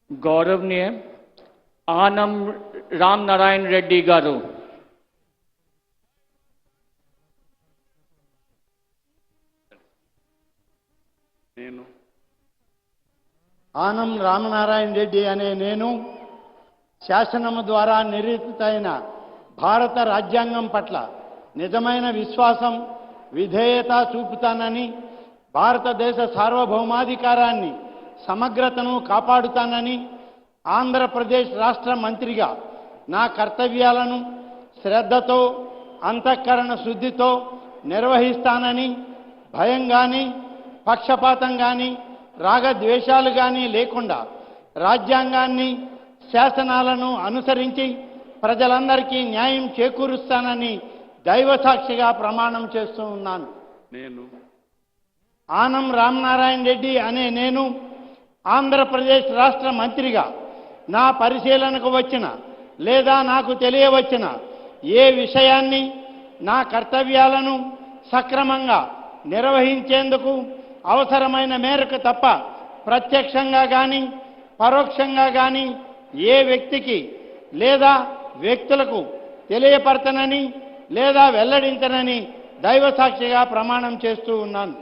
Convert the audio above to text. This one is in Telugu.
गौरवनीय आनम राम नारायण रेड्डी गारू ఆనం రామనారాయణ రెడ్డి అనే నేను శాసనము ద్వారా నిర్మితమైన భారత రాజ్యాంగం పట్ల నిజమైన విశ్వాసం విధేయత చూపుతానని భారతదేశ సార్వభౌమాధికారాన్ని సమగ్రతను కాపాడుతానని ఆంధ్రప్రదేశ్ రాష్ట్ర మంత్రిగా నా కర్తవ్యాలను శ్రద్ధతో అంతఃకరణ శుద్ధితో నిర్వహిస్తానని భయం కానీ పక్షపాతం కానీ రాగద్వేషాలు కానీ లేకుండా రాజ్యాంగాన్ని శాసనాలను అనుసరించి ప్రజలందరికీ న్యాయం చేకూరుస్తానని దైవసాక్షిగా ప్రమాణం చేస్తూ ఉన్నాను. నేను ఆనం రామనారాయణ రెడ్డి అనే నేను ఆంధ్రప్రదేశ్ రాష్ట్ర మంత్రిగా నా పరిశీలనకు వచ్చిన లేదా నాకు తెలియవచ్చిన ఏ విషయాన్ని నా కర్తవ్యాలను సక్రమంగా నిర్వహించేందుకు అవసరమైన మేరకు తప్ప ప్రత్యక్షంగా కానీ పరోక్షంగా కానీ ఏ వ్యక్తికి లేదా వ్యక్తులకు తెలియపరచనని లేదా వెల్లడించనని దైవసాక్షిగా ప్రమాణం చేస్తూ ఉన్నాను.